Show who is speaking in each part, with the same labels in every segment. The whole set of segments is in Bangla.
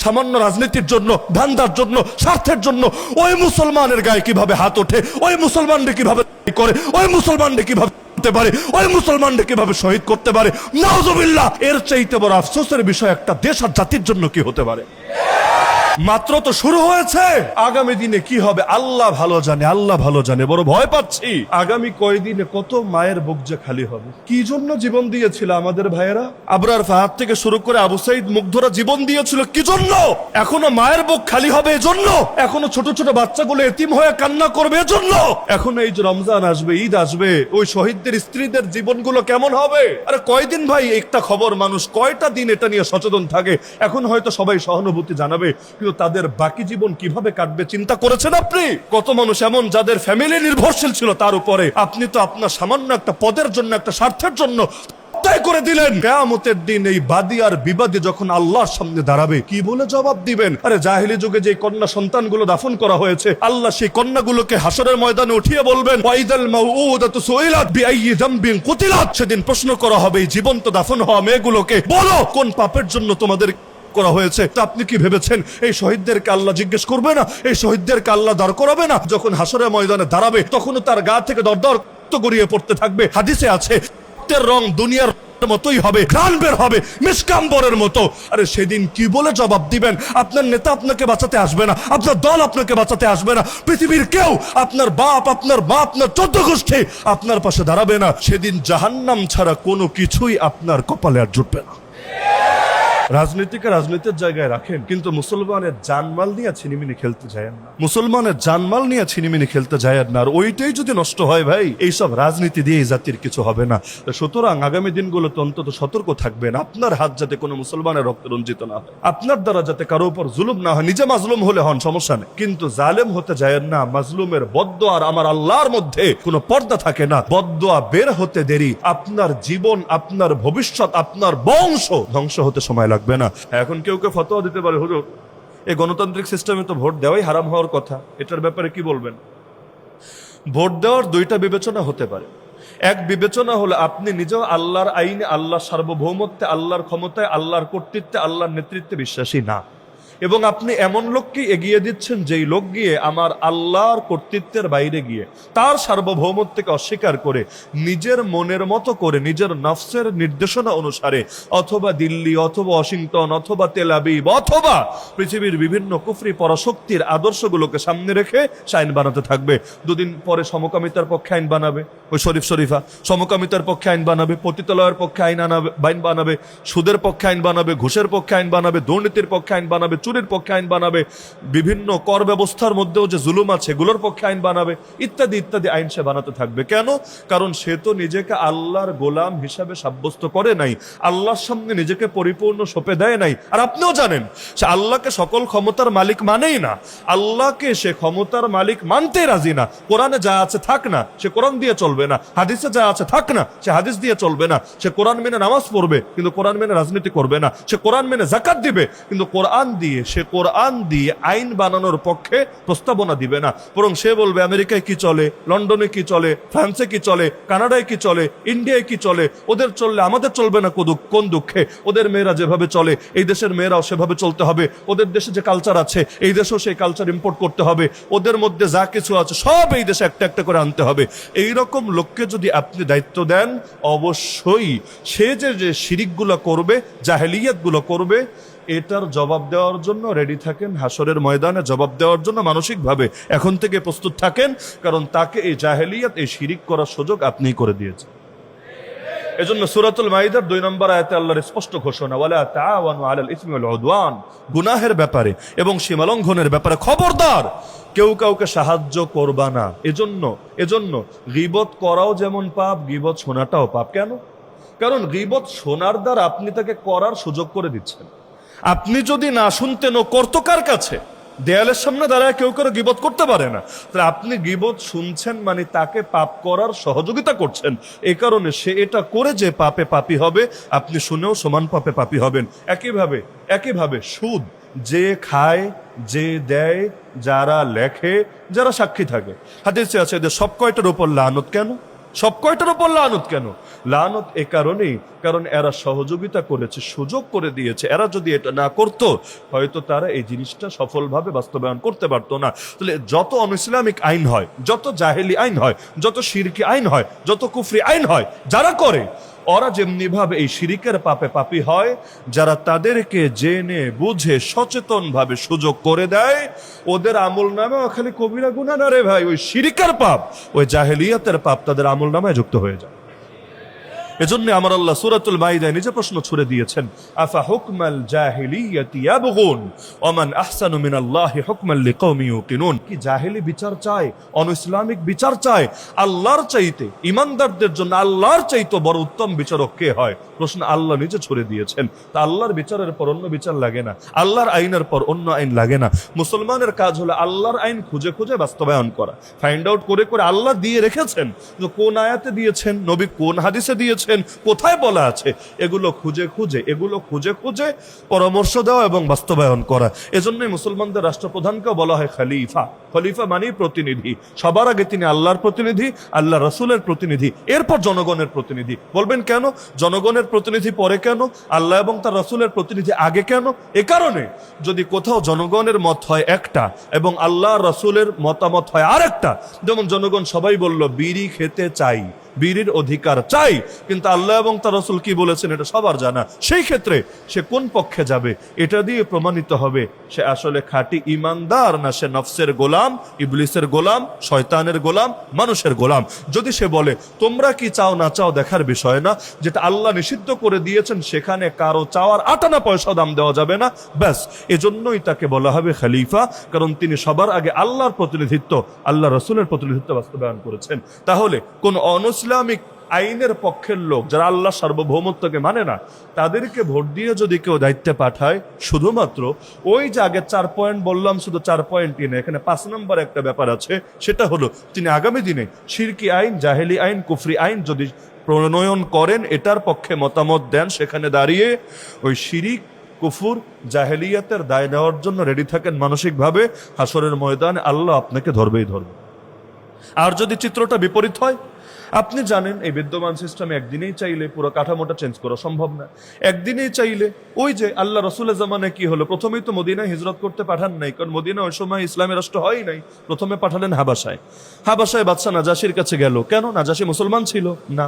Speaker 1: সামান্য রাজনীতির জন্য, ধান্দার জন্য, স্বার্থের জন্য ওই মুসলমানের গায়ে কিভাবে হাত ওঠে, ওই মুসলমানকে কিভাবে করে, ওই মুসলমানকে কিভাবে পারে, ওই মুসলমানকে কিভাবে শহীদ করতে পারে। নাউজুবিল্লাহ, এর চাইতে বড় আফসোসের বিষয় একটা দেশ আর জাতির জন্য কি হতে পারে? মাত্র তো শুরু হয়েছে, আগামী দিনে কি হবে আল্লাহ ভালো জানে, আল্লাহ ভালো জানে। বড় ভয় পাচ্ছি, আগামী কয়দিনে কত মায়ের বুক যে খালি হবে। কি জন্য জীবন দিয়েছিল আমাদের ভাইয়েরা? আবরার ফাহাদ থেকে শুরু করে আবু সাইদ মুগ্ধরা জীবন দিয়েছিল কি জন্য? এখনো মায়ের বুক খালি হবে এজন্য, এখনো ছোট ছোট বাচ্চাগুলো এতিম হয়ে কান্না করবে এজন্য, এখনো এই যে রমজান আসবে, ঈদ আসবে, ওই শহীদদের স্ত্রীদের জীবনগুলো কেমন হবে? আরে কয়দিন ভাই একটা খবর, মানুষ কয়টা দিন এটা নিয়ে সচেতন থাকে? এখন হয়তো সবাই সহানুভূতি জানাবে, কিন্তু তাদের বাকি জীবন কিভাবে কাটবে চিন্তা করেছেন আপনি? কত মানুষ এমন যাদের ফ্যামিলি নির্ভরশীল ছিল তার উপরে, আপনি তো আপনার সামান্য একটা পদের জন্য, একটা স্বার্থের জন্য করে দিলেন। কিয়ামতের দিন এই বাদী আর বিবাদী যখন আল্লাহর সামনে দাঁড়াবে, কি বলে জবাব দিবেন? আরে জাহেলি যুগে যে কন্যা সন্তানগুলো দাফন করা হয়েছে, আল্লাহ সেই কন্যাগুলোকে হাসরের ময়দানে উঠিয়ে বলবেন, ওয়াইদাল মাউউদাতু সুইলাত বিআইয়ি যামবিন কুতিলাত। সেদিন প্রশ্ন করা হবে এই জীবন্ত দাফন হওয়া মেয়েগুলোকে, বলো কোন পাপের জন্য তোমাদের করা হয়েছে? তো আপনি কি ভেবেছেন এই শহীদদেরকে আল্লাহ জিজ্ঞেস করবে না? এই শহীদদেরকে আল্লাহ দাঁড় করাবে না? যখন হাসরের ময়দানে দাঁড়াবে তখনও তার গা থেকে দরদর গড়িয়ে পড়তে থাকবে। হাদিসে আছে রং দুনিয়ার মতোই হবে, ঘ্রাণ বের হবে মিসকাম্বরের মতো। আরে সেদিন কি বলে জবাব দিবেন? আপনার নেতা আপনাকে বাঁচাতে আসবে না, আপনার দল আপনাকে বাঁচাতে আসবে না, পৃথিবীর কেউ, আপনার বাপ, আপনার মা, আপনার 14 গোষ্ঠী আপনার পাশে দাঁড়াবে না। সেদিন জাহান্নাম ছাড়া কোনো কিছুই আপনার কপালে আর জুটবে না। রাজনীতিকে রাজনীতির জায়গায় রাখেন, কিন্তু মুসলমানের জানমাল নিয়ে ছিনিমিনি খেলতে যায় না। মুসলমানের জানমাল নিয়ে ছিনিমিনি খেলতে যায় না। আর ওইটাই যদি নষ্ট হয় ভাই, এইসব রাজনীতি দিয়ে এই জাতির কিছু হবে না। সুতরাং আগামী দিনগুলোতে অন্তত সতর্ক থাকবেন, আপনার হাত যাতে কোনো মুসলমানের রক্তে রঞ্জিত না হয়, আপনার দ্বারা যাতে কারো উপর জুলুম না হয়। নিজে মাজলুম হলে হন, সমস্যা নেই, কিন্তু জালেম হতে যায় না। মাজলুমের বদদোয়া আর আমার আল্লাহর মধ্যে কোনো পর্দা থাকে না। বদদোয়া বের হতে দেরি, আপনার জীবন, আপনার ভবিষ্যৎ, আপনার বংশ ধ্বংস হতে সময় লাগবে না। এখন কেউ কেউ ফতোয়া দিতে পারে, হুজুর এই গণতান্ত্রিক সিস্টেমে তো ভোট দেওয়াই হারাম হওয়ার কথা, এটার ব্যাপারে কি বলবেন? ভোট দেওয়ার দুইটা বিবেচনা হতে পারে। এক বিবেচনা হলো আপনি নিজেও আল্লাহর আইনে, আল্লাহর সার্বভৌমত্বে, আল্লাহর ক্ষমতায়, আল্লাহর কর্তৃত্বে, আল্লাহর নেতৃত্বে বিশ্বাসী না, এবং আপনি এমন লোককে এগিয়ে দিচ্ছেন যেই লোক গিয়ে আমার আল্লাহর কর্তৃত্বের বাইরে গিয়ে তার সার্বভৌমত্বকে অস্বীকার করে নিজের মনের মতো করে, নিজের নফসের নির্দেশনা অনুসারে অথবা দিল্লি, অথবা ওয়াশিংটন, অথবা তেল আবিব, অথবা পৃথিবীর বিভিন্ন কুফরি পরাশক্তির আদর্শগুলোকে সামনে রেখে সে আইন বানাতে থাকবে। দুদিন পরে সমকামিতার পক্ষে আইন বানাবে, ওই শরীফ শরীফা সমকামিতার পক্ষে আইন বানাবে, পতিতালয়ের পক্ষে আইন বানাবে, সুদের পক্ষে আইন বানাবে, ঘুষের পক্ষে আইন বানাবে, দুর্নীতির পক্ষে আইন বানাবে, চুরির পক্ষে আইন বানাবে, বিভিন্ন কর ব্যবস্থার মধ্যেও যে জুলুম আছে এগুলোর পক্ষে আইন বানাবে, ইত্যাদি ইত্যাদি আইন সে বানাতে থাকবে। কেন? কারণ সে তো নিজেকে আল্লাহর গোলাম হিসাবে সাব্যস্ত করে নাই, আল্লাহর সামনে নিজেকে পরিপূর্ণ সঁপে দেয় নাই। আর আপনিও জানেন সে আল্লাহকে সকল ক্ষমতার মালিক মানেই না, আল্লাহকে সে ক্ষমতার মালিক মানতে রাজি না। কোরআনে যা আছে থাক না, সে কোরআন দিয়ে চলবে না, হাদিসে যা আছে থাক না, সে হাদিস দিয়ে চলবে না। সে কোরআন মেনে নামাজ পড়বে কিন্তু কোরআন মেনে রাজনীতি করবে না, সে কোরআন মেনে যাকাত দিবে কিন্তু কোরআন দিয়ে আইন বানানোর পক্ষে প্রস্তাবনা দিবে না। বরং সে বলবে আমেরিকায় কি চলে, লন্ডনে কি চলে, ফ্রান্সে কি চলে, কানাডায় কি চলে, ইন্ডিয়ায় কি চলে, ওদের চললে আমাদের চলবে না কোন দুঃখে? ওদের মেয়েরা যেভাবে চলে এই দেশের মেয়েরাও সেভাবে চলতে হবে, ওদের দেশে যে কালচার আছে এই দেশেও সেই কালচার ইম্পোর্ট করতে হবে, ওদের মধ্যে যা কিছু আছে সব এই দেশে একটা একটা করে আনতে হবে। এইরকম লোককে যদি আপনি দায়িত্ব দেন, অবশ্যই সে যে শিরিকগুলো করবে, জাহেলিয়াতগুলো করবে, এটার জবাব দেওয়ার জন্য রেডি থাকেন। হাসরের ময়দানে জবাব দেওয়ার জন্য মানসিকভাবে এখন থেকে প্রস্তুত থাকেন, কারণ তাকে এই জাহেলিয়াত, এই শিরিক করার সুযোগ আপনিই করে দিয়েছেন। এজন্য সূরাতুল মাইদার 2 নম্বর আয়াতে আল্লাহর স্পষ্ট ঘোষণা, ওয়ালা তাআওয়ানু আলাল ইসমি ওয়াল উদওয়ান, গুনাহের ব্যাপারে এবং সীমালঙ্ঘনের ব্যাপারে খবরদার কেউ কাউকে সাহায্য করবা না। এজন্য গীবত করাও যেমন পাপ, গীবত শোনাটাও পাপ। কেন? কারণ গীবত শোনার দ্বারা আপনি তাকে করার সুযোগ করে দিচ্ছেন। আপনি যদি না শুনতেন, ও করতো কার কাছে? দেয়ালের সামনে দাঁড়ায় কেউ কারো গীবত করতে পারে না। তাহলে আপনি গীবত শুনছেন মানে তাকে পাপ করার সহযোগিতা করছেন। এই কারণে সে এটা করে যে পাপে পাপী হবে, আপনি শুনেও সমান পাপে পাপী হবেন। একইভাবে সুদ যে খায়, যে দেয়, যারা লেখে, যারা সাক্ষী থাকে, হাদিসে আছে এদের সব কয়টার উপর লানত। কেন? সব কয়টার উপর লানত কেন? লানত এ কারণেই, কারণ এরা সহযোগিতা করেছে, সুযোগ করে দিয়েছে। এরা যদি এটা না করত, হয়তো তারা এই জিনিসটা সফলভাবে বাস্তবায়ন করতে পারতো না। তাহলে যত অনইসলামিক আইন হয়, যত জাহেলি আইন হয়, যত শিরকি আইন হয়, যত কুফরি আইন হয়, যারা করে ওরা যেমনি ভাবে এই শিরিকের পাপে পাপী হয়, যারা তাদেরকে জেনে বুঝে সচেতন ভাবে সুযোগ করে দেয়, ওদের আমল নামে খালি কবিরা গুনাহ না রে ভাই, ওই শিরিকের পাপ, ওই জাহেলিয়াতের পাপ তাদের আমল নামায় যুক্ত হয়ে যায়। এজন্য আমার আল্লাহ সূরাতুল মাইদায় নিজে প্রশ্ন ছুড়ে দিয়েছেন, আফা হুকমাল জাহিলিয়াতি ইয়াবগুন ওয়া মান আহসানু মিনাল্লাহি হুকমান লিকাওমি ইউকিনুন। কি জাহেলি বিচার চায়, অনইসলামিক বিচার চায়? আল্লাহর চাইতে, ঈমানদারদের জন্য আল্লাহর চাইতে বড় উত্তম বিচারক কে হয়? প্রশ্ন আল্লাহ নিজে ছুড়ে দিয়েছেন। তা আল্লাহর বিচারের পর অন্য বিচার লাগে না, আল্লাহর আইনের পর অন্য আইন লাগে না। মুসলমানের কাজ হলো আল্লাহর আইন খুঁজে খুঁজে বাস্তবায়ন করা, ফাইন্ড আউট করে করে আল্লাহ দিয়ে রেখেছেন, কোন আয়াতে দিয়েছেন, নবী কোন হাদিসে দিয়েছেন, কোথায় বলা আছে, এগুলো খুঁজে খুঁজে পরামর্শ দেওয়া এবং বাস্তবায়ন করা। এজন্যই মুসলমানদের রাষ্ট্রপ্রধানকেও বলা হয় খলিফা। খলিফা মানেই প্রতিনিধি। সবার আগে তিনি আল্লাহর প্রতিনিধি, আল্লাহ রসুলের প্রতিনিধি, এরপর জনগণের প্রতিনিধি। বলবেন কেন জনগণের প্রতিনিধি পরে, কেন আল্লাহ এবং তার রসুলের প্রতিনিধি আগে কেন? এ কারণে যদি কোথাও জনগণের মত হয় একটা এবং আল্লাহ রসুলের মতামত হয় আরেকটা, যেমন জনগণ সবাই বলল বিড়ি খেতে চাই, বিড়ির অধিকার চাই, কিন্তু আল্লাহ এবং তার রাসূল কি বলেছেন এটা সবার জানা। সেই ক্ষেত্রে সে কোন পক্ষে যাবে, এটা দিয়ে প্রমাণিত হবে সে আসলে খাঁটি ঈমানদার না সে নফসের গোলাম, ইবলিসের গোলাম, শয়তানের গোলাম, মানুষের গোলাম। যদি সে বলে তোমরা কি চাও না চাও দেখার বিষয় না, যেটা আল্লাহ নিষিদ্ধ করে দিয়েছেন সেখানে কারো চাওয়ার আটানা পয়সা দাম দেওয়া যাবে না, ব্যাস, এজন্যই তাকে বলা হবে খলিফা, কারণ তিনি সবার আগে আল্লাহর প্রতিনিধিত্ব, আল্লাহ রসুলের প্রতিনিধিত্ব বাস্তবায়ন করেছেন। তাহলে কোন ইসলামিক আইনের পক্ষের লোক যারা আল্লাহ সার্বভৌমত্বকে মানে না, তাদেরকে ভোট দিয়ে যদি কেউ দায়িত্বে পাঠায়, শুধুমাত্র ওই যে আগে 4 পয়েন্ট বললাম, শুধু 4 পয়েন্টই না, এখানে 5 নম্বর একটা ব্যাপার আছে, সেটা হলো তিনি আগামী দিনে শিরকি আইন, জাহেলি আইন, কুফরি আইন যদি প্রণয়ন করেন, এটার পক্ষে মতামত দেন, সেখানে দাঁড়িয়ে ওই শিরিক, কুফুর, জাহেলিয়াতের দায় নেওয়ার জন্য রেডি থাকেন মানসিকভাবে। হাসরের ময়দানে আল্লাহ আপনাকে ধরবেই ধরবে। আর যদি চিত্রটা বিপরীত হয়, আপনি জানেন এই বিদ্যমান সিস্টেমে একদিনেই চাইলে পুরো কাঠামোটা চেঞ্জ করা সম্ভব না। একদিনেই চাইলে ওই যে আল্লাহ রসুলের জামানে কি হলো, প্রথমেই তো মদিনায় হিজরত করতে পাঠান নাই, কারণ মদিনা ওই সময় ইসলামের রাষ্ট্র হয় নাই। প্রথমে পাঠালেন হাবাসায়। হাবাসায় বাদশা নাজাসির কাছে গেল। কেন? নাজাসি মুসলমান ছিল না,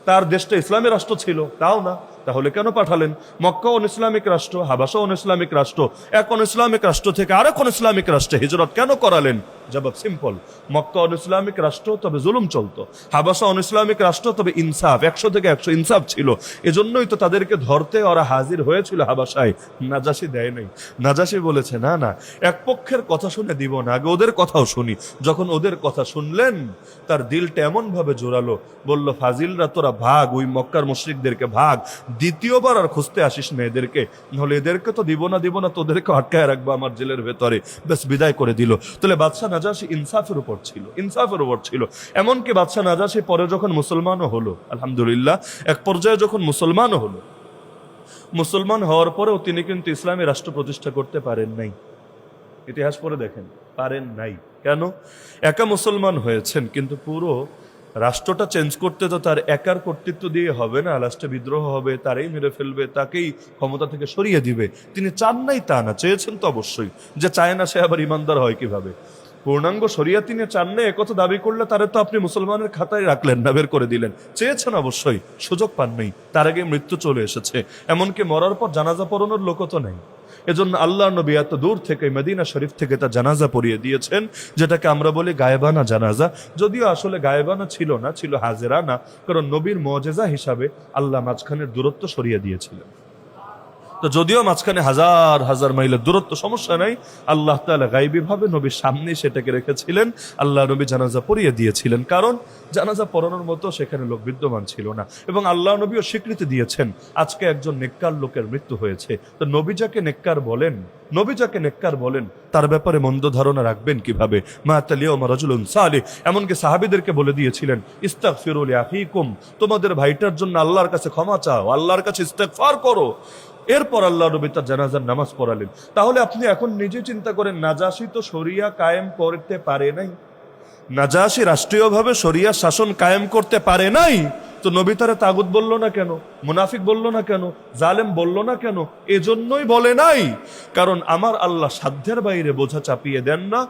Speaker 1: তার দেশটা ইসলামের রাষ্ট্র ছিল, তাও না। তাহলে কেন পাঠালেন? মক্কা ইসলামিক রাষ্ট্র, হাবাসা ইসলামিক রাষ্ট্র, এক ইসলামিক রাষ্ট্র থেকে আরেক ইসলামিক রাষ্ট্রে হিজরত কেন করালেন? জবাব সিম্পল, মক্কা ইসলামিক রাষ্ট্র, তবে জুলুম চলতো। হাবাসা ইসলামিক রাষ্ট্র, তবে ইনসাফ, 100 থেকে 100 ইনসাফ ছিল। এজন্যই তো তাদেরকে ধরতে ওরা হাজির হয়েছিল হাবাসায়। নাজাসি দেয় নাই। নাজাসি বলেছে না না, এক পক্ষের কথা শুনে দিব না, আগে ওদের কথাও শুনি। যখন ওদের কথা শুনলেন, তার দিলটা এমন ভাবে জোরালো, বলল ফাজিলরা তোরা ভাগ, ওই মক্কার মুশরিকদেরকে ভাগ, দ্বিতীয়বার আর খুঁজতে আসিস না এদেরকে, নাহলে এদেরকে তো দিব না, তোদেরকে আটকায় রাখবো আমার জেলের ভেতরে। বেশ, বিদায় করে দিল। তাহলে বাদশাহ নাজাসি ইনসাফের উপর ছিল। এমনকি বাদশাহ নাজাসি পরে যখন মুসলমানও হলো, আলহামদুলিল্লাহ, এক পর্যায়ে যখন মুসলমানও হলো, মুসলমান হওয়ার পরেও তিনি কিন্তু ইসলামী রাষ্ট্র প্রতিষ্ঠা করতে পারেন নাই। ইতিহাস পড়ে দেখেন, পারেন নাই। কেন? একা মুসলমান হয়েছেন, কিন্তু পুরো রাষ্ট্রটা চেঞ্জ করতে তো তার একার কর্তৃত্ব দিয়ে হবে না। লাস্টে বিদ্রোহ হবে, তারাই মেরে ফেলবে, তাকেই ক্ষমতা থেকে সরিয়ে দিবে। তিনি চান নাই তা না, চেয়েছেন তো অবশ্যই। যে চায় না সে আবার ইমানদার হয় কিভাবে? পূর্ণাঙ্গ শরিয়া তিনি চান না, একথা দাবি করলে তারে তো আপনি মুসলমানের খাতায় রাখলেন না, বের করে দিলেন। চেয়েছেন অবশ্যই, সুযোগ পান নাই, তার আগে মৃত্যু চলে এসেছে। এমনকি মরার পর জানাজা পড়ানোর লোকও তো নেই। এজন্য আল্লাহ নবী এত দূর থেকে মদিনা শরীফ থেকে তার জানাজা পড়িয়ে দিয়েছেন, যেটাকে আমরা বলি গায়েবানা জানাজা। যদিও আসলে গায়েবানা ছিল না, ছিল হাজেরানা, কারণ নবীর মুআজিজা হিসাবে আল্লাহ মাঝখানের দূরত্ব সরিয়ে দিয়েছিলেন। তো যদিও মাঝখানে হাজার হাজার মাইলের দূরত্ব, সমস্যা নাই, আল্লাহ তাআলা গায়বী ভাবে নবীর সামনে সেটাকে রেখেছিলেন। আল্লাহ নবী জানাজা পড়িয়ে দিয়েছিলেন, কারণ জানাজা পড়ানোর মতো সেখানে লোক বিদ্যমান ছিল না। এবং আল্লাহ নবীও স্বীকৃতি দিয়েছেন আজকে একজন নেককার লোকের মৃত্যু হয়েছে, তো নবী যাকে নেককার বলেন তার ব্যাপারে মন্দ ধারণা রাখবেন কিভাবে? মাতাল ইয়াউমা রাজুলুন সালিহ, এমনকি সাহাবীদেরকে বলে দিয়েছিলেন ইস্তাগফিরু লিআখিকুম, তোমাদের ভাইটার জন্য আল্লাহর কাছে ক্ষমা চাও, আল্লাহর কাছে ইস্তেগফার করো। এরপর আল্লাহ নবী তার জানাজার নামাজ পড়ালেন। তাহলে আপনি এখন নিজে চিন্তা করেন, নাজাসী তো শরিয়া কায়েম করতে পারে নাই, নাজাশী রাষ্ট্রীয়ভাবে শরিয়া শাসন কায়েম করতে পারে নাই, তো নবী তারে তাগুত বলল না কেন, মুনাফিক বলল না কেন, জালেম বলল না কেন? এজন্যই বলে নাই, কারণ আমার আল্লাহ সাধ্যের বাইরে বোঝা চাপিয়ে দেন না,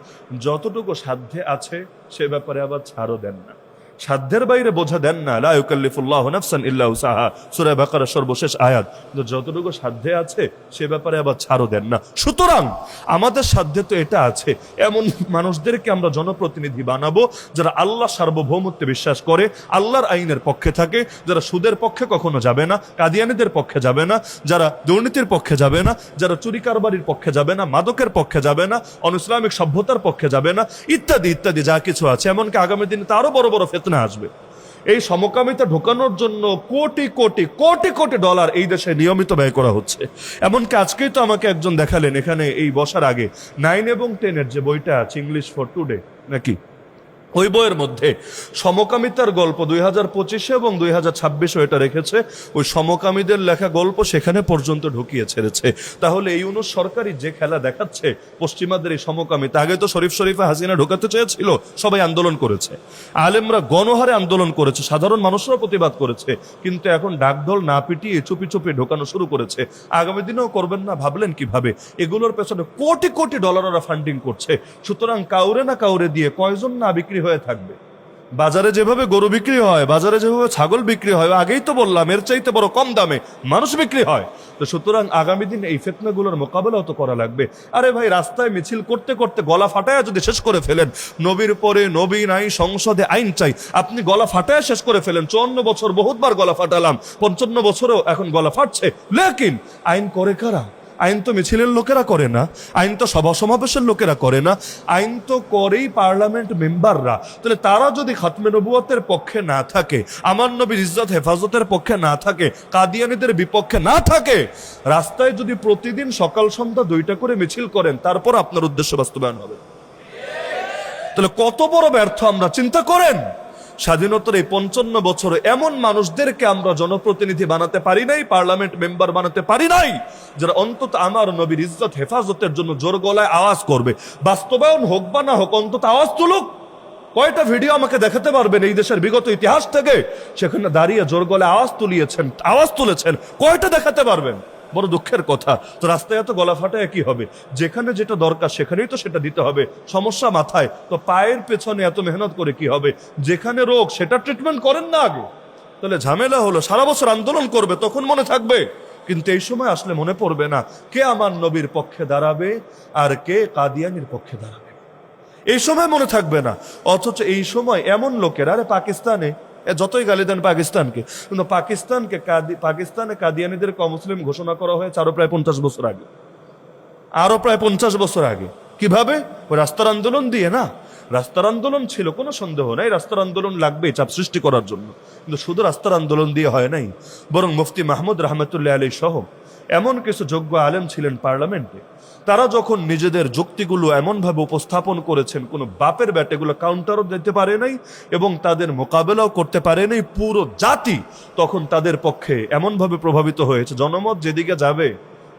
Speaker 1: যতটুকু সাধ্যে আছে সে ব্যাপারে আবার ছাড়ও দেন না। সাধ্যের বাইরে বোঝা দেন না, লা ইউকাল্লিফুল্লাহু নাফসান ইল্লা উসাহা, সূরা বাকারার সর্বশেষ আয়াত। যতটুকু সাধ্যে আছে সে ব্যাপারে আবার ছাড়ও দেন না। সুতরাং আমাদের সাধ্যে তো এটা আছে, এমন মানুষদেরকে আমরা জনপ্রতিনিধি বানাবো যারা আল্লাহ সার্বভৌমত্বে বিশ্বাস করে, আল্লাহর আইনের পক্ষে থাকে, যারা সুদের পক্ষে কখনো যাবে না, কাদিয়ানীদের পক্ষে যাবে না, যারা দুর্নীতির পক্ষে যাবে না, যারা চুরি কারবারির পক্ষে যাবে না, মাদকের পক্ষে যাবে না, অনইসলামিক সভ্যতার পক্ষে যাবে না, ইত্যাদি ইত্যাদি যা কিছু আছে। এমনকি আগামী দিনে তো আরো বড় বড় ফিতনা আসবে। এই সমকামিতা ঢোকানোর জন্য কোটি কোটি কোটি কোটি ডলার এই দেশে নিয়মিত ব্যয় করা হচ্ছে। এমনকি আজকেই তো আমাকে একজন দেখালেন, এখানে এই বসার আগে 9 এবং 10 যে বইটা আছে, ইংলিশ ফর টুডে নাকি, ওই বইয়ের মধ্যে সমকামিতার গল্প 2025 এবং 2026 এটা রেখেছে। ওই সমকামীদের লেখা গল্প সেখানে পর্যন্ত ঢুকিয়ে ছেড়েছে। তাহলে এই ইউনূস সরকারি যে খেলা দেখাচ্ছে পশ্চিমাদের এই সমকামিতা, আগে তো শরীফে হাসিনা ঢোকাতে চেয়েছিল, সবাই আন্দোলন করেছে, আলেমরা গণহারে আন্দোলন করেছে, সাধারণ মানুষরাও প্রতিবাদ করেছে, কিন্তু এখন ডাকঢোল না পিটিয়ে চুপি চুপি ঢোকানো শুরু করেছে। আগামী দিনেও করবেন না, ভাবলেন কিভাবে? এগুলোর পেছনে কোটি কোটি ডলার ওরা ফান্ডিং করছে। সুতরাং কাউরে না কাউরে দিয়ে কয়জন না বিক্রি হয়ে থাকবে। বাজারে যেভাবে গরু বিক্রি হয়, বাজারে যেভাবে ছাগল বিক্রি হয়, আগেই তো বললাম এর চাইতে বড় কম দামে মানুষ বিক্রি হয়। তো সুতরাং আগামী দিন এই ফিতনাগুলোর মোকাবেলাও তো করা লাগবে। আরে ভাই, রাস্তায় মিছিল করতে করতে গলা ফাটায় যদি শেষ করে ফেলেন, নবীর পরে নবী নাই, সংসদে আইন চাই, আপনি গলা ফাটায় শেষ করে ফেলেন। 54 বছর বহুতবার গলা ফাটালাম, 55 বছরেও এখন গলা ফাটছে। লেকিন আইন করে কারা? আইন তো মিছিলের লোকেরা করে না, আইন তো সভা সমাবেশের লোকেরা করে না, আইন তো করেই পার্লামেন্ট মেম্বাররা। তাহলে তারা যদি খাতমে নবুয়তের পক্ষে না থাকে, আমার নবীর ইজ্জত হেফাজতের পক্ষে না থাকে, কাদিয়ানীদের বিপক্ষে না থাকে, রাস্তায় যদি প্রতিদিন সকাল সন্ধ্যা 2টা করে মিছিল করেন, তারপর আপনার উদ্দেশ্য বাস্তবায়ন হবে। তাহলে কত বড় ব্যর্থ আমরা, চিন্তা করেন। স্বাধীনতার এই 55 বছরে এমন মানুষদেরকে আমরা জনপ্রতিনিধি বানাতে পারি নাই, পার্লামেন্ট মেম্বার বানাতে পারি নাই, যারা অন্তত আমার নবীর ইজ্জত হেফাজতের জন্য জোর গলায় আওয়াজ করবে। বাস্তবায়ন হোক বা না হোক, অন্তত আওয়াজ তুলুক। কয়টা ভিডিও আমাকে দেখাতে পারবেন এই দেশের বিগত ইতিহাস থেকে সেখানে দাঁড়িয়ে জোর গলায় আওয়াজ তুলেছেন? কয়টা দেখাতে পারবেন? বড় দুঃখের কথা। তো রাস্তায় এত গলা ফাটায় কি হবে? যেখানে যেটা দরকার সেখানেই তো সেটা দিতে হবে। সমস্যা মাথায়, তো পায়ের পেছনে এত মেহনত করে কি হবে? যেখানে রোগ সেটা ট্রিটমেন্ট করেন না আগে। তাহলে ঝামেলা হলো, সারা বছর আন্দোলন করবে, তখন মনে থাকবে, কিন্তু এই সময় আসলে মনে পড়বে না কে আমার নবীর পক্ষে দাঁড়াবে আর কে কাদিয়ানির পক্ষে দাঁড়াবে। এই সময় মনে থাকবে না। অথচ এই সময় এমন লোকেরা, আরে পাকিস্তানে যতই গালি দেন পাকিস্তানকে, কিন্তু পাকিস্তানে কাদিয়ানীদেরকে অমুসলিম ঘোষণা করা হয়েছে আরো প্রায় 50 বছর আগে। কিভাবে? ওই রাস্তার আন্দোলন দিয়ে না। রাস্তার আন্দোলন ছিল, কোনো সন্দেহ নাই, রাস্তার আন্দোলন লাগবে চাপ সৃষ্টি করার জন্য, কিন্তু শুধু রাস্তার আন্দোলন দিয়ে হয় নাই। বরং মুফতি মাহমুদ রহমতুল্লাহ আলী সহ এমন কিছু যোগ্য আলেম ছিলেন পার্লামেন্টে, তারা যখন নিজেদের যুক্তিগুলো এমনভাবে উপস্থাপন করেছেন, কোনো বাপের ব্যাটেগুলো কাউন্টারও দিতে পারে নাই এবং তাদের মোকাবেলাও করতে পারে নাই পুরো জাতি, তখন তাদের পক্ষে এমনভাবে প্রভাবিত হয়েছে। জনমত যেদিকে যাবে,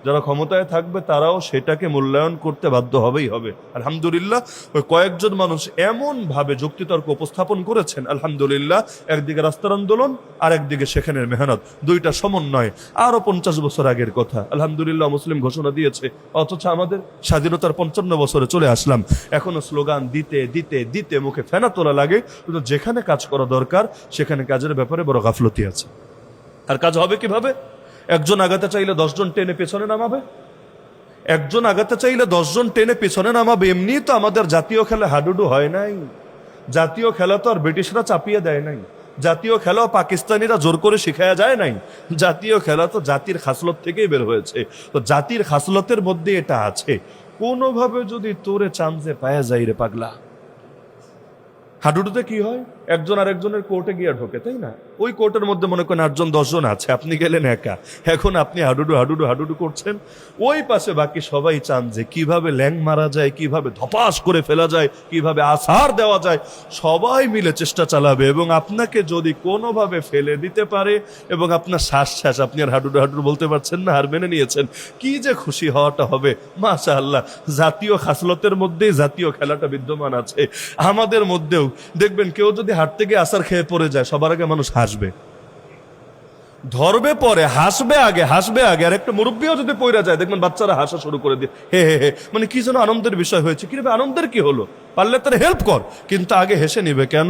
Speaker 1: যারা ক্ষমতায় থাকবে তারাও সেটাকে মূল্যায়ন করতে বাধ্য হবেই হবে। আলহামদুলিল্লাহ, ওই কয়েকজন মানুষ এমন ভাবে যুক্তিতর্ক উপস্থাপন করেছেন, আলহামদুলিল্লাহ, একদিকে রাস্তার আন্দোলন আর একদিকে সেখানের মেহনত, দুইটা সমন্বয়। আরো 50 বছর আগের কথা, আলহামদুলিল্লাহ, মুসলিম ঘোষণা দিয়েছে, অথচ আমাদের স্বাধীনতার 55 বছরে চলে আসলাম, এখনো স্লোগান দিতে দিতে দিতে মুখে ফেনা তোলা লাগে। কিন্তু যেখানে কাজ করা দরকার সেখানে কাজের ব্যাপারে বড় গাফলতি আছে। আর কাজ হবে কিভাবে? একজন আগাতে চাইলে 10 জন টেনে পেছনে নামাবে, একজন আগাতে চাইলে 10 জন টেনে পেছনে নামাবে। এমনি তো আমাদের জাতীয় খেলা হাডুডু হয় নাই, জাতীয় খেলা তো আর ব্রিটিশরা চাপিয়ে দেয় নাই, জাতীয় খেলাও পাকিস্তানিরা জোর করে শিখায়া যায় নাই, জাতীয় খেলা তো জাতির খাসলত থেকেই বের হয়েছে। তো জাতির খাসলতের মধ্যে এটা আছে, কোনোভাবে যদি তোরে চান্সে পায়া যাই রে পাগলা, হাডুডুতে কি হয়? একজন আরেকজনের কোর্টে গিয়ে ঢোকে, তাই না? ওই কোর্টের মধ্যে মনে করেন 8 জন 10 জন আছে, আপনি গেলেন একা। এখন আপনি হাডুডু হাডুডু হাডুডু করছেন, ওই পাশে বাকি সবাই চান যে কিভাবে ল্যাং মারা যায়, কিভাবে ধপাস করে ফেলা যায়, কিভাবে আছাড় দেওয়া যায়, সবাই মিলে চেষ্টা চালাবে। এবং আপনাকে যদি কোনোভাবে ফেলে দিতে পারে এবং আপনার শ্বাস আপনি আর হাডুডু হাডুডু বলতে পারছেন না, হার মেনে নিয়েছেন, কি যে খুশি হওয়াটা হবে। মাশাআল্লাহ, জাতীয় খাসলতের মধ্যেই জাতীয় খেলাটা বিদ্যমান আছে আমাদের মধ্যেও। দেখবেন কেউ যদি হাঁটতে গিয়ে আছাড় খেয়ে পড়ে যায়, সবার আগে মানুষ হাসবে, ধরবে পরে, হাসবে আগে। আর একটা মুরব্বীও যদি পড়ে যায়, দেখবেন বাচ্চারা হাসা শুরু করে দিয়ে হে হে হে, মানে কি যেন আনন্দের বিষয় হয়েছে। কিভাবে আনন্দের কি হলো, পারলে তারা হেল্প কর, কিন্তু আগে হেসে নিবে কেন?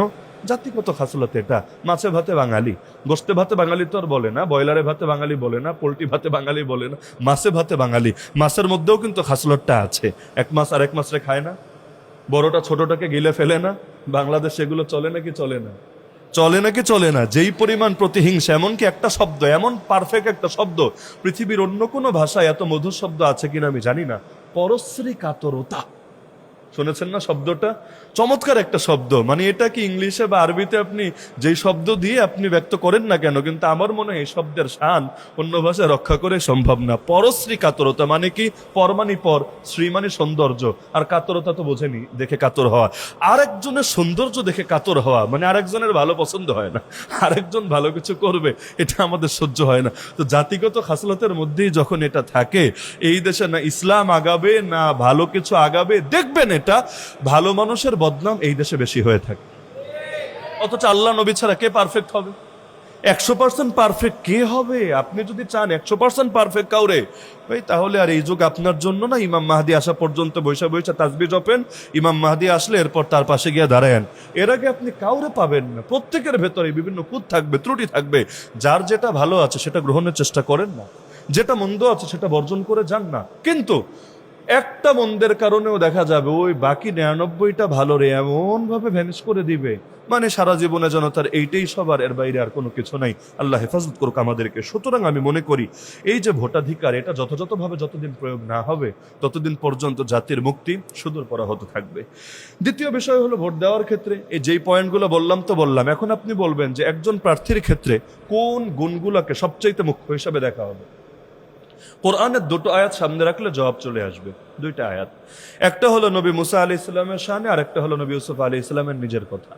Speaker 1: জাতিগত খাসলত এটা। মাছে ভাতে বাঙালি, গোস্তে ভাতে বাঙালি তো আর বলে না, ব্রয়লারে ভাতে বাঙালি বলে না, পোল্ট্রি ভাতে বাঙালি বলে না, মাছে ভাতে বাঙালি। মাছের মধ্যেও কিন্তু খাসলতটা আছে। এক মাছ আর এক মাছরে খায় না, বড়টা ছোটটাকে গিলে ফেলে না। বাংলাদেশ এগুলো চলে নাকি চলে না? চলে নাকি চলে না? যেই পরিমাণ প্রতিহিংসা, এমনকি একটা শব্দ, এমন পারফেক্ট একটা শব্দ, পৃথিবীর অন্য কোনো ভাষায় এত মধুর শব্দ আছে কিনা আমি জানি না, পরশ্রী কাতরতা। শুনেছেন না শব্দটা? চমৎকার একটা শব্দ। মানে এটা কি ইংলিশে বা আরবিতে আপনি যেই শব্দ দিয়ে আপনি ব্যক্ত করেন না কেন, কিন্তু আমার মনে হয় এই শব্দের শান অন্য ভাষায় রক্ষা করে সম্ভব না। পরশ্রী কাতরতা মানে কি? পর মানে পর, শ্রী মানে সৌন্দর্য, আর কাতরতা তো বোঝেনি, দেখে কাতর হওয়া। আরেকজনের সৌন্দর্য দেখে কাতর হওয়া মানে আরেকজনের ভালো পছন্দ হয় না, আরেকজন ভালো কিছু করবে এটা আমাদের সহ্য হয় না। তো জাতিগত খাসলতের মধ্যেই যখন এটা থাকে, এই দেশে না ইসলাম আগাবে না ভালো কিছু আগাবে। দেখবেন এটা ভালো মানুষের বদনাম এই দেশে বেশি হয়ে থাকে। অথচ আল্লাহ নবী ছাড়া কে পারফেক্ট হবে? 100% পারফেক্ট কে হবে? আপনি যদি চান 100% পারফেক্ট কাউরে, ভাই তাহলে আর এই যুগ আপনার জন্য না। ইমাম মাহদি আসা পর্যন্ত বৈশা বৈশা তাসবিহ জপেন, ইমাম মাহদি আসলে এরপর তার পাশে গিয়ে দাঁড়ায়েন। এর আগে আপনি কাউরে পাবেন না। প্রত্যেকের ভেতরে বিভিন্ন খুঁত থাকবে, ত্রুটি থাকবে। যার যেটা ভালো আছে সেটা গ্রহণের চেষ্টা করেন না, যেটা মন্দ আছে সেটা বর্জন করে যান না। কিন্তু একটা মন্দের কারণেও দেখা যাবে ওই বাকি 99টা ভালোরে এমন ভাবে ভ্যানিশ করে দিবে, মানে সারা জীবনে যেন তার এইটাই সবার, এর বাইরে আর কোনো কিছু নাই। আল্লাহ হেফাজত করুক আমাদেরকে। সুতরাং আমি মনে করি এই যে ভোটাধিকার, এটা যথাযথভাবে যতদিন প্রয়োগ না হবে ততদিন পর্যন্ত জাতির মুক্তি সুদূর পরাহত থাকবে। দ্বিতীয় বিষয় হলো ভোট দেওয়ার ক্ষেত্রে এই যেই পয়েন্টগুলো বললাম। এখন আপনি বলবেন যে একজন প্রার্থীর ক্ষেত্রে কোন গুণগুলোকে সবচাইতে মুখ্য হিসাবে দেখা হবে? কোরআনের দুটো আয়াত সামনে রাখলে জবাব চলে আসবে। দুইটা আয়াত, একটা হলো নবী মুসা আলী ইসলামের শানে, আর একটা হলো নবী ইউসুফ আলী ইসলামের নিজের কথা।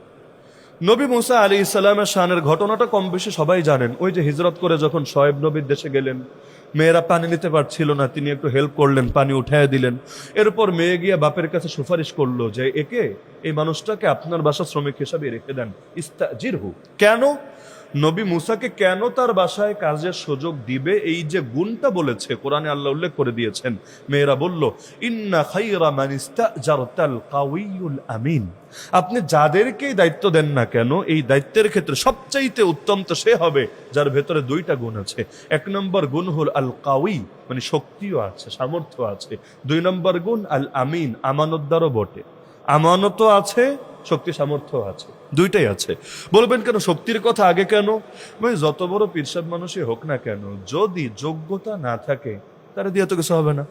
Speaker 1: নবী মুসা আলী ইসলামের শানের ঘটনাটা কম বেশি সবাই জানেন। ওই যে হিজরত করে যখন শোয়েব নবীর দেশে গেলেন, মেয়েরা পানি নিতে পারছিল না, তিনি একটু হেল্প করলেন, পানি উঠায় দিলেন। এরপর মেয়ে গিয়ে বাপের কাছে সুপারিশ করলো যে এই মানুষটাকে আপনার বাসা শ্রমিক হিসাবে রেখে দেন, ইস্তাজিরহু। কেন? নবী মুসাকে কেন তার বাসায় কাজের সুযোগ দিবে, এই যে গুণটা বলেছে কোরআনে আল্লাহ উল্লেখ করে দিয়েছেন। মেয়েরা বলল, ইন্না খায়রা মান ইস্তাজারতাল কাউইয়ুল আমিন। আপনি যাদেরকেই দায়িত্ব দেন না কেন, এই দায়িত্বের ক্ষেত্রে সবচাইতে উত্তম তো সে হবে যার ভেতরে দুইটা গুণ আছে। 1 নম্বর গুণ হল আল কাউই, মানে শক্তিও আছে, সামর্থ্য আছে। 2 নম্বর গুণ আল আমিন, আমানতদারও বটে। আমানতও আছে, শক্তি সামর্থ্য আছে, দুইটাই আছে। বলবেন কেন শক্তির কথা আগে কেন? ভাই যত বড় পীরসাদ মানুষই হোক না কেন, যদি যোগ্যতা না থাকে তারা দিয়ে তো কিছু হবে না।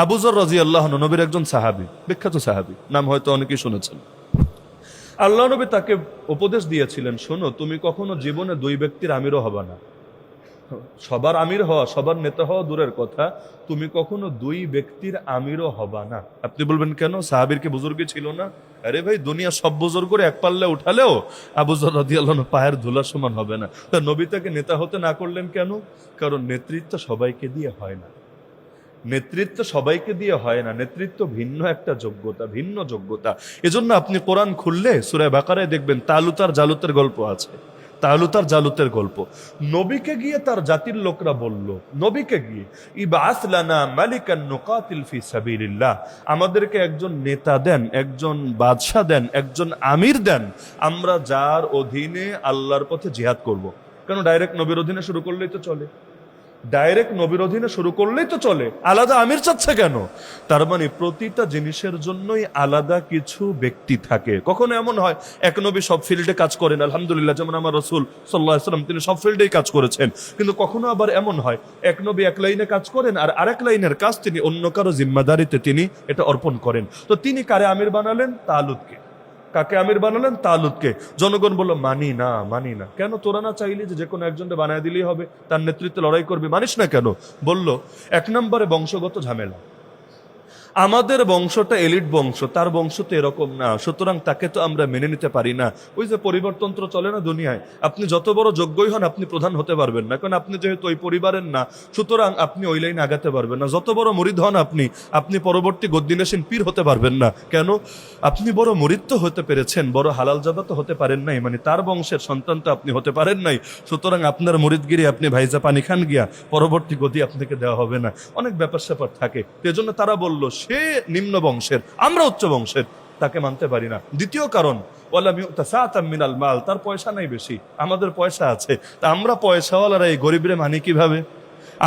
Speaker 1: আবু যর রাদিয়াল্লাহু আনহু নবীর একজন সাহাবী, বিখ্যাত সাহাবী, নাম হয়তো অনেকেই শুনেছেন। আল্লাহ নবী তাকে উপদেশ দিয়েছিলেন, শোনো, তুমি কখনো জীবনে 2 ব্যক্তির আমিরও হবা না। সবার আমির হওয়া, সবার নেতা হওয়া দূরের কথা, তুমি কখনো 2 ব্যক্তির আমিরও হবা না। আপনি বলবেন কেন, সাহাবীর কি বুজুর্গই ছিল না? আরে ভাই, দুনিয়া সব বুজুর্গ করে এক পাল্লে উঠালেও আবু যর রাদিয়াল্লাহু আনহু পায়ের ধুলা সমান হবে না। তা নবী তাকে নেতা হতে না করলেন কেন? কারণ নেতৃত্ব সবাইকে দিয়ে হয় না। নেতৃত্ব সবাইকে দিয়ে হয় না, নেতৃত্ব ভিন্ন একটা যোগ্যতা, ভিন্ন যোগ্যতা। এজন্য আপনি কোরআন খুললে সূরা বাকারায় দেখবেন তালুত আর জালুতের গল্প আছে। তালুত আর জালুতের গল্প। নবীকে গিয়ে তার জাতির লোকরা বলল, নবীকে গিয়ে, ইবআস লানা মালিকান নুকাতিল ফি সাবিলিল্লাহ, আমাদেরকে একজন নেতা দেন, একজন বাদশা দেন, একজন আমির দেন, আমরা যার অধীনে আল্লাহর পথে জিহাদ করব। কেন ডাইরেক্ট নবীর অধীনে শুরু করলেই তো চলে? ডাইরেক্ট নবীর অধীনে শুরু করলেই তো চলে, আলাদা আমির চাচ্ছে কেন? তার মানে প্রতিটা জিনিসের জন্যই আলাদা কিছু ব্যক্তি থাকে। কখনো এমন হয় এক নবী সব ফিল্ডে কাজ করেন, আলহামদুলিল্লাহ, যেমন আমার রাসূল সাল্লাল্লাহু আলাইহি ওয়াসাল্লাম, তিনি সব ফিল্ডেই কাজ করেছেন। কিন্তু কখনো আবার এমন হয় এক নবী এক লাইনে কাজ করেন, আর আরেক লাইনের কাজ তিনি অন্য কারো জিম্মাদারিতে তিনি এটা অর্পণ করেন। তো তিনি কারে আমির বানালেন? তালুতকে। কাকে আমির বানালেন? তালুতকে। জনগণ বলল মানি না, মানি না। কেন? তোরা না চাইলে যে কোনো একজনকে বানায় দিলেই হবে, তার নেতৃত্বে লড়াই করবি, মানিস না কেন? বলল এক নম্বরে বংশগত ঝামেলা, আমাদের বংশটা এলিট বংশ, তার বংশ তো এরকম না, সুতরাং তাকে তো আমরা মেনে নিতে পারি না। ওই যে পরিবারতন্ত্র চলে না দুনিয়ায়, আপনি যত বড় যোগ্যই হন আপনি প্রধান হতে পারবেন না, কারণ আপনি যেহেতু ওই পরিবারের না, সুতরাং আপনি ওই লাইনে আগাতে পারবেন না। যত বড় মুরিদ হন আপনি পরবর্তী গদ্দিনেশন পীর হতে পারবেন না। কেন? আপনি বড় মুরিদ তো হতে পেরেছেন, বড় হালালজাদা তো হতে পারেন নাই, মানে তার বংশের সন্তান তো আপনি হতে পারেন নাই। সুতরাং আপনার মুরিদগিরি আপনি ভাইজা পানি খান গিয়া, পরবর্তী গতি আপনাকে দেওয়া হবে না। অনেক ব্যাপার স্যাপার থাকে, এজন্য তারা বলল সে নিম্ন বংশের, আমরা উচ্চ বংশের, তাকে মানতে পারি না। দ্বিতীয় কারণ, মিনাল মাল, তার পয়সা নাই বেশি, আমাদের পয়সা আছে, তা আমরা পয়সাওয়ালারা এই গরিবরে মানি কিভাবে?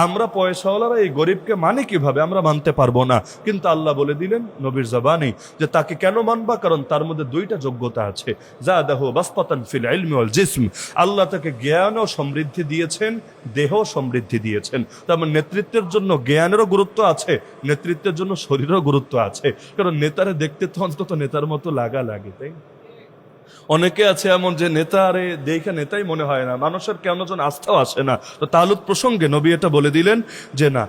Speaker 1: আমরা পয়সাওয়ালারা এই গরিবকে মানি কিভাবে? আমরা মানতে পারবো না। কিন্তু আল্লাহ বলে দিলেন নবীর জবানি যে তাকে কেন মানবা? কারণ তার মধ্যে দুইটা যোগ্যতা আছে, যাদাহু বাসতাতান ফিল ইলমি ওয়াল জিসম। আল্লাহ তাকে জ্ঞান ও সমৃদ্ধি দিয়েছেন, দেহ সমৃদ্ধি দিয়েছেন। তার মানে নেতৃত্বের জন্য জ্ঞানেরও গুরুত্ব আছে, নেতৃত্বের জন্য শরীরেরও গুরুত্ব আছে। কারণ নেতারে দেখতে তো অন্তত নেতার মতো লাগা লাগে, তাই? অনেকে আছে এমন যে নেতারে দেখে নেতাই মনে হয় না, মানুষের কেন যেন আস্থাও আসে না। তো তালুত প্রসঙ্গে নবী এটা বলে দিলেন যে না,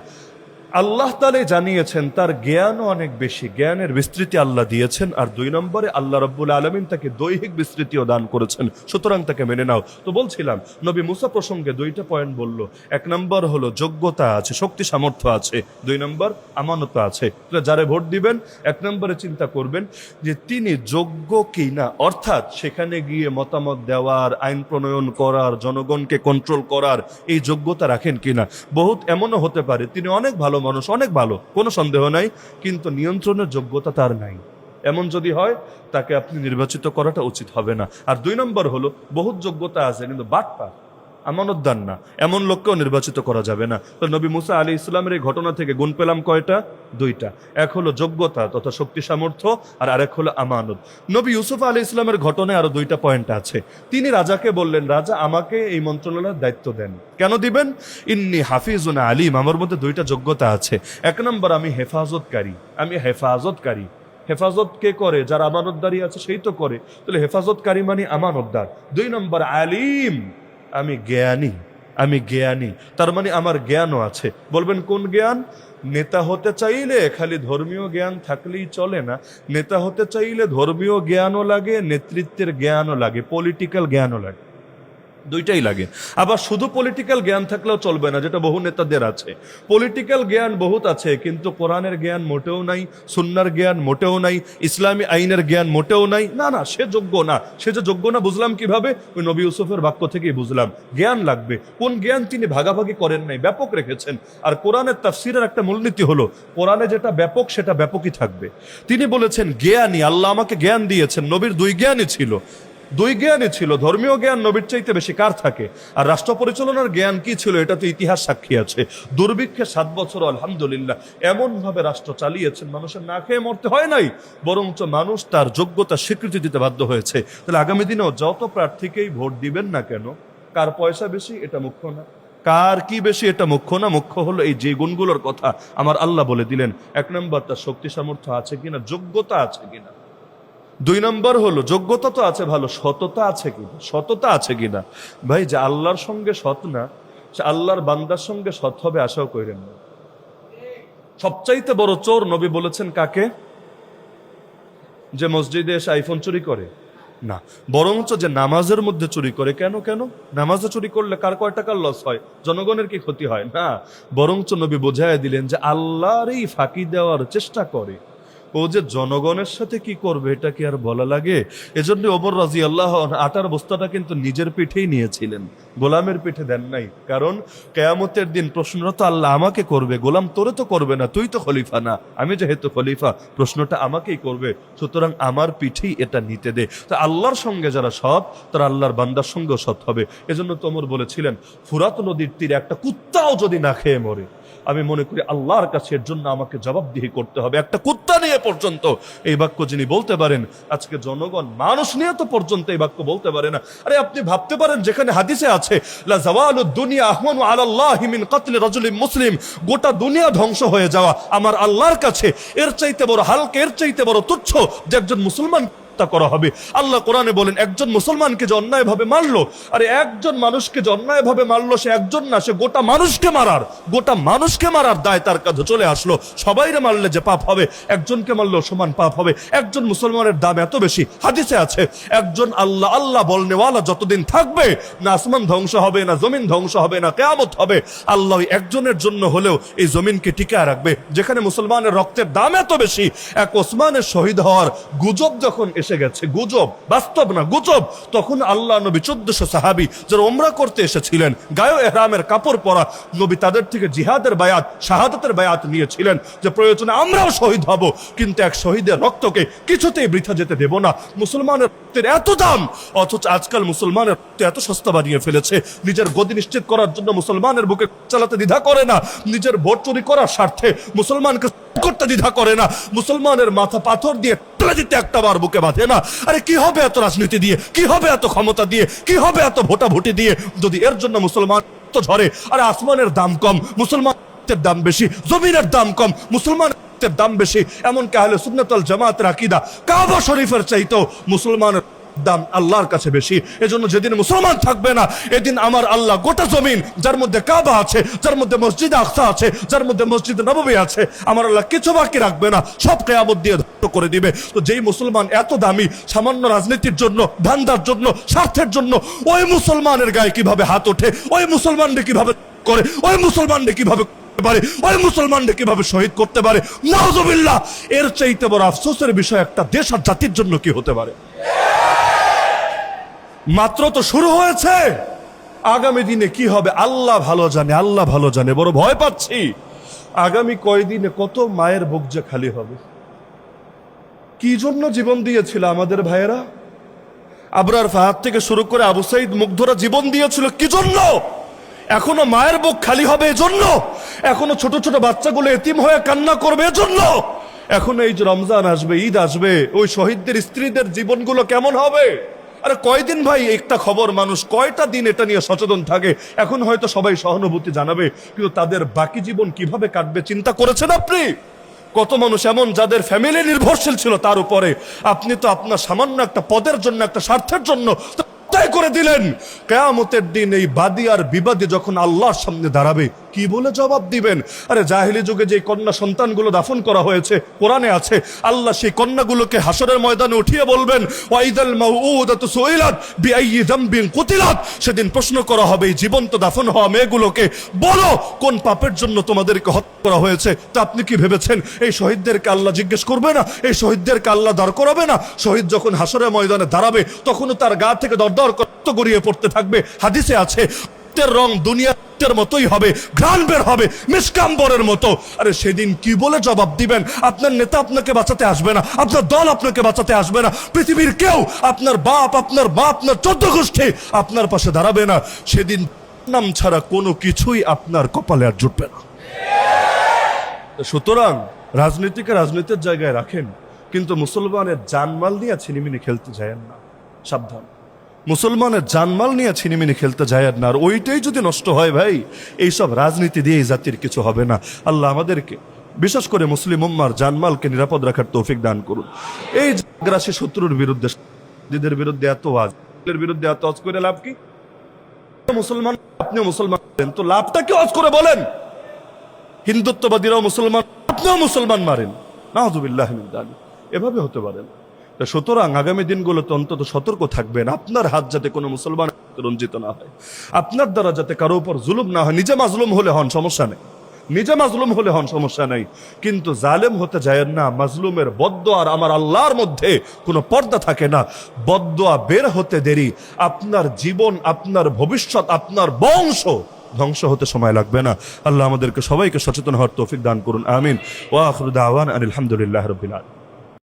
Speaker 1: আল্লাহ তাআলা জানিয়েছেন তার জ্ঞানও অনেক বেশি, জ্ঞানের বিস্তৃতি আল্লাহ দিয়েছেন। আর দুই নম্বরে আল্লাহ রাব্বুল আলামিন তাকে দৈহিক বিস্তৃতিও দান করেছেন, সুতরাং তাকে মেনে নাও। তো বলছিলাম নবী মুসা প্রসঙ্গে দুইটা পয়েন্ট বলল। এক নম্বর হলো যোগ্যতা আছে, শক্তি সামর্থ্য আছে। দুই নম্বর আমানত আছে। যারে ভোট দিবেন এক নম্বরে চিন্তা করবেন যে তিনি যোগ্য কি না, অর্থাৎ সেখানে গিয়ে মতামত দেওয়ার, আইন প্রণয়ন করার, জনগণকে কন্ট্রোল করার এই যোগ্যতা রাখেন কিনা। বহুত এমনও হতে পারে তিনি অনেক ভালো মানুষ, অনেক ভালো, কোনো সন্দেহ নাই, কিন্তু নিয়ন্ত্রণের যোগ্যতা তার নাই। এমন যদি হয় তাকে আপনি নির্বাচিত করাটা উচিত হবে না। আর দুই নম্বর হলো বহুত যোগ্যতা আছে কিন্তু বাটপার, আমানতদার না, এমন লোককেও নির্বাচিত করা যাবে না। তো নবী মুসা আলাইহিস সালামের এই ঘটনা থেকে গুণ পেলাম কয়টা? দুইটা। এক হলো যোগ্যতা তথা শক্তি সামর্থ্য, আর আরেক হলো আমানত। নবী ইউসুফ আলাইহিস সালামের ঘটনায় আরো দুইটা পয়েন্ট আছে। তিনি রাজাকে বললেন, রাজা আমাকে এই মন্ত্রণালয়ের দায়িত্ব দেন। কেন দিবেন? ইন্নী হাফিজুন আলিম, আমার মধ্যে দুইটা যোগ্যতা আছে। এক নম্বর, আমি হেফাজতকারী, আমি হেফাজতকারী। হেফাজত কে করে? যার আমানতদারি আছে সেই তো করে, তাহলে হেফাজতকারী মানে আমানতদার। দুই নম্বর আলিম, আমি জ্ঞানী, আমি জ্ঞানী, তার মানে আমার জ্ঞানও আছে। বলবেন কোন জ্ঞান? নেতা হতে চাইলে খালি ধর্মীয় জ্ঞান থাকলেই চলে না, নেতা হতে চাইলে ধর্মীয় জ্ঞানও লাগে, নেতৃত্বের জ্ঞানও লাগে, পলিটিক্যাল জ্ঞানও লাগে, দুইটাই লাগে। আবার শুধু পলিটিক্যাল জ্ঞান থাকলেও চলবে না, যেটা বহু নেতাদের আছে। পলিটিক্যাল জ্ঞান বহুত আছে, কিন্তু কোরআনের জ্ঞান মোটেও নাই, সুন্নাহর জ্ঞান মোটেও নাই, ইসলামী আইনের জ্ঞান মোটেও নাই। না না, সে যোগ্য না। সে যে যোগ্য না বুঝলাম কিভাবে? ওই নবী ইউসুফের বাক্য থেকেই বুঝলাম। জ্ঞান লাগবে, কোন জ্ঞান? তিনি ভাগাভাগি করেন নাই, ব্যাপক রেখেছেন। আর কোরআনের তাফসীরের একটা মূলনীতি হলো, কোরআনে যেটা ব্যাপক সেটা ব্যাপকই থাকবে। তিনি বলেছেন জ্ঞানী, আল্লাহ আমাকে জ্ঞান দিয়েছেন। নবীর দুই জ্ঞানই ছিল, দুই জ্ঞানই ছিল। ধর্মীয় জ্ঞান নবীর চাইতে বেশি কার থাকে? আর রাষ্ট্র পরিচালনার জ্ঞান কি ছিল? এটা তো ইতিহাস সাক্ষী আছে। দুর্ভিক্ষে 7 বছর আলহামদুলিল্লাহ এমন ভাবে রাষ্ট্র চালিয়েছেন, মানুষের না খেয়ে মরতে হয় নাই, বরঞ্চ মানুষ তার যোগ্যতা স্বীকৃতি দিতে বাধ্য হয়েছে। তাহলে আগামী দিনেও যত প্রার্থীকেই ভোট দিবেন না কেন, কার পয়সা বেশি এটা মুখ্য না, কার কি বেশি এটা মুখ্য না। মুখ্য হলো এই যে গুণগুলোর কথা আমার আল্লাহ বলে দিলেন। এক নম্বর, তার শক্তি সামর্থ্য আছে কিনা, যোগ্যতা আছে কিনা। দুই নম্বর হলো যোগ্যতা তো আছে ভালো, সততা আছে কিনা, সততা আছে কিনা। ভাই, যে আল্লাহর সঙ্গে সৎ না, সে আল্লাহর বান্দার সঙ্গে সৎ হবে আশাও করেন না। সবচাইতে বড় চোর নবী বলেছেন কাকে? যে মসজিদে এসে আইফোন চুরি করে না, বরঞ্চ যে নামাজের মধ্যে চুরি করে। কেন? কেন নামাজে চুরি করলে কার কয় টাকার লস হয়, জনগণের কি ক্ষতি হয়? না, বরঞ্চ নবী বোঝায় দিলেন যে আল্লাহরই ফাঁকি দেওয়ার চেষ্টা করে। ও যে জনগণের সাথে কি করবে এটা কি আর বলা লাগে? এজন্য ওমর রাদিয়াল্লাহু আনহু আটার বস্তাটা কিন্তু নিজের পিঠেই নিয়েছিলেন, গোলামের পিঠে দেন নাই। কারণ কিয়ামতের দিন প্রশ্নটা তো আল্লাহ আমাকে করবে, গোলাম তোরে তো করবে না, তুই তো খলিফা না, আমি যেহেতু খলিফা প্রশ্নটা আমাকেই করবে, সুতরাং আমার পিঠেই এটা নিতে দে। তো আল্লাহর সঙ্গে যারা সৎ তারা আল্লাহর বান্দার সঙ্গেও সৎ হবে। এজন্য তো ওমর বলেছিলেন, ফুরাত নদীর তীরে একটা কুত্তাও যদি না খেয়ে মরে, আমি মনে করি আল্লাহর কাছে এর জন্য আমাকে জবাবদিহি করতে হবে। একটা কুত্তা নিয়ে পর্যন্ত এই বাক্য যিনি বলতে পারেন, আজকে জনগণ মানুষ নিয়ে তো পর্যন্ত এই বাক্য বলতে পারে না। আরে আপনি ভাবতে পারেন, যেখানে হাদিসে আছে লা জাওয়ালুদ দুনিয়া আহওয়ানু আলাল্লাহি মিন কতলি রাজুলিন মুসলিম, গোটা দুনিয়া ধ্বংস হয়ে যাওয়া আমার আল্লাহর কাছে এর চাইতে বড় হালকা, এর চাইতে বড় তুচ্ছ যে একজন মুসলমান হত্যা করা হবে। আল্লাহ কোরআনে বলেন একজন মুসলমানকে যে অন্যায়ভাবে মারলো, আরে একজন মানুষকে যে অন্যায়ভাবে মারলো, সে একজন না, সে গোটা মানুষকে মারার দায় তার কাছে চলে আসলো। সবাইরে মারলে যে পাপ হবে, একজনকে মারলেও সমান পাপ হবে। একজন মুসলমানের দাম এত বেশি, হাদিসে আছে একজন আল্লাহ আল্লাহ বলনেওয়ালা যতদিন থাকবে, না আসমান ধ্বংস হবে, না জমিন ধ্বংস হবে, না কিয়ামত হবে, আল্লাহ একজনের জন্য হলেও এই জমিনকে টিকায় রাখবে। যেখানে মুসলমানের রক্তের দাম এত বেশি, এক ওসমানের শহীদ হওয়ার গুজব যখন এসে গেছে, গুজব, বাস্তব না গুজব, তখন আল্লাহ নবী 1400 সাহাবী যারা ওমরা করতে এসেছিলেন, গায়ে এহরামের কাপড় পরা, নবী তাদের থেকে জিহাদের বায়াত, শাহাদাতের বায়াত নিয়েছিলেন যে প্রয়োজনে আমরাও শহীদ হব, কিন্তু এক শহীদের রক্তকে কিছুতেই বৃথা যেতে দেব না। মুসলমানের রক্তের এত দাম, অথচ আজকাল মুসলমানের রক্ত এত সস্তা বানিয়ে ফেলেছে। নিজের গদি নিশ্চিত করার জন্য মুসলমানের বুকে চালাতে দ্বিধা করে না, নিজের ভোট চুরি করার স্বার্থে মুসলমানকে করতে দ্বিধা করে না, মুসলমানের মাথা পাথর দিয়ে তুলে দিতে একটা বার বুকে বাঁধে না। আরে কি হবে এত রাজনীতি দিয়ে, কি হবে এত ক্ষমতা দিয়ে, কি হবে এত ভোটাভুটি দিয়ে, যদি এর জন্য মুসলমান তো ঝরে। আরে আসমানের দাম কম, মুসলমানের দাম বেশি, জমিনের দাম কম, মুসলমানের দাম বেশি। এমনকি আহলে সুন্নাত ওয়াল জামাতের আকীদা কাবা শরীফের চাইতেও মুসলমানের দাম আল্লাহর কাছে বেশি। এজন্য যেদিন মুসলমান থাকবে না, এদিন আমার আল্লাহ গোটা জমিন, যার মধ্যে কাবা আছে, যার মধ্যে মসজিদ আকসা আছে, যার মধ্যে মসজিদ নববী আছে, আমার আল্লাহ কিছু বাকি রাখবে না, সব কিয়ামত দিয়ে ধ্বংস করে দিবে। তো যেই মুসলমান এত দামি, সামান্য রাজনীতির জন্য, ধান্দার জন্য, স্বার্থের জন্য, ওই মুসলমানের গায়ে কিভাবে হাত ওঠে, ওই মুসলমানকে কিভাবে করে, ওই মুসলমানকে কিভাবে পারে, ওই মুসলমানকে কিভাবে শহীদ করতে পারে, নাউজুবিল্লাহ। এর চাইতে বড় আফসোসের বিষয় একটা দেশ আর জাতির জন্য কি হতে পারে? মাত্র তো শুরু হয়েছে, আগামী দিনে কি হবে আল্লাহ ভালো জানে, আল্লাহ ভালো জানে। বড় ভয় পাচ্ছি, আগামী কয়দিনে কত মায়ের বুক যে খালি হবে। কি জন্য জীবন দিয়েছিল আমাদের ভাইয়েরা? আবরার ফাহাদ থেকে শুরু করে আবু সাইদ মুগ্ধরা জীবন দিয়েছিল কি জন্য? এখনো মায়ের বুক খালি হবে এজন্য? এখনো ছোট ছোট বাচ্চাগুলো এতিম হয়ে কান্না করবে এজন্য? এখনো এই যে রমজান আসবে, ঈদ আসবে, ওই শহীদদের স্ত্রীদের জীবনগুলো কেমন হবে? আরে কয়দিন ভাই একটা খবর, মানুষ কয়টা দিন এটা নিয়ে সচেতন থাকে? এখন হয়তো সবাই সহানুভূতি জানাবে, কিন্তু তাদের বাকি জীবন কিভাবে কাটবে চিন্তা করেছেন আপনি? কত মানুষ এমন যাদের ফ্যামিলি নির্ভরশীল ছিল তার উপরে, আপনি তো আপনার সামান্য একটা পদের জন্য, একটা স্বার্থের জন্য তাই করে দিলেন। কিয়ামতের দিন এই বাদী আর বিবাদী যখন আল্লাহর সামনে দাঁড়াবে, কি বলে জবাব দিবেন? আরে জাহেলি যুগে যে কন্যা সন্তানগুলো দাফন করা হয়েছে, কোরআনে আছে, আল্লাহ সেই কন্যাগুলোকে হাসরের ময়দানে উঠিয়ে বলবেন, ওয়াইদাল মাউউদাতু সুইলাত বিআইয়ি যামবিন কুতিলাত। সেদিন প্রশ্ন করা হবে এই জীবন্ত দাফন হওয়া মেয়েগুলোকে, বলো কোন পাপের জন্য তোমাদেরকে হত্যা করা হয়েছে? তা আপনি কি ভেবেছেন এই শহীদদেরকে আল্লাহ জিজ্ঞেস করবে না? এই শহীদদেরকে আল্লাহ দাঁড় করাবে না? শহীদ যখন হাসরের ময়দানে দাঁড়াবে, তখনও তার গা থেকে দরদর রক্ত গড়িয়ে পড়তে থাকবে। হাদিসে আছে রক্তের রং দুনিয়ার মতোই হবে, ঘ্রাণ বের হবে মিসকাম্বরের মতো। আরে সেদিন কি বলে জবাব দিবেন? আপনার নেতা আপনাকে বাঁচাতে আসবে না, আপনার দল আপনাকে বাঁচাতে আসবে না, পৃথিবীর কেউ, আপনার বাপ, আপনার মা, আপনার 14 গোষ্ঠী আপনার পাশে দাঁড়াবে না। সেদিন নাম ছাড়া কোনো কিছুই আপনার কপালে আর জুটবে না। সুতরাং রাজনীতিকে রাজনীতির জায়গায় রাখেন, কিন্তু মুসলমানের জানমাল নিয়ে ছিনিমিনি খেলতে যায়েন না, সাবধান। মুসলমানের জানমাল নিয়ে ছিনিমিনি খেলতে যায় না। আর ওইটাই যদি নষ্ট হয় ভাই, এইসব রাজনীতি দিয়ে জাতির কিছু হবে না। আল্লাহ আমাদেরকে, বিশেষ করে মুসলিম উম্মার জানমালকে নিরাপদ রাখার তৌফিক দান করুন। এই গ্রাসী শত্রুর বিরুদ্ধে, দিদের বিরুদ্ধে এত ওয়াজ, বিরুদ্ধে এত ওয়াজ করে লাভ কি? মুসলমান, আপনিও মুসলমান, তো লাভটা কি? ওয়াজ করে বলেন। হিন্দুত্ববাদীরাও মুসলমান, আপনিও মুসলমান মারেন, নাউযুবিল্লাহি মিন যালিক। এভাবে হতে পারে না। সুতরাং আগামী দিনগুলোতে অন্তত সতর্ক থাকবেন, আপনার হাত যাতে কোনো মুসলমান রঞ্জিত না হয়, আপনার দ্বারা যাতে কারো উপর জুলুম না হয়। নিজে মাজলুম হলে হন, সমস্যা নেই, নিজে মাজলুম হলে হন, সমস্যা নেই, কিন্তু জালেম হতে যায়েন না। মাজলুমের বদদোয়া আর আমার আল্লাহর মধ্যে কোনো পর্দা থাকে না। বদদোয়া বের হতে দেরি, আপনার জীবন, আপনার ভবিষ্যৎ, আপনার বংশ ধ্বংস হতে সময় লাগবে না। আল্লাহ আমাদেরকে সবাইকে সচেতন হওয়ার তৌফিক দান করুন, আমিন। ওয়া আখিরু দাওয়ানা আনিল হামদুলিল্লাহি রাব্বিল আলামিন।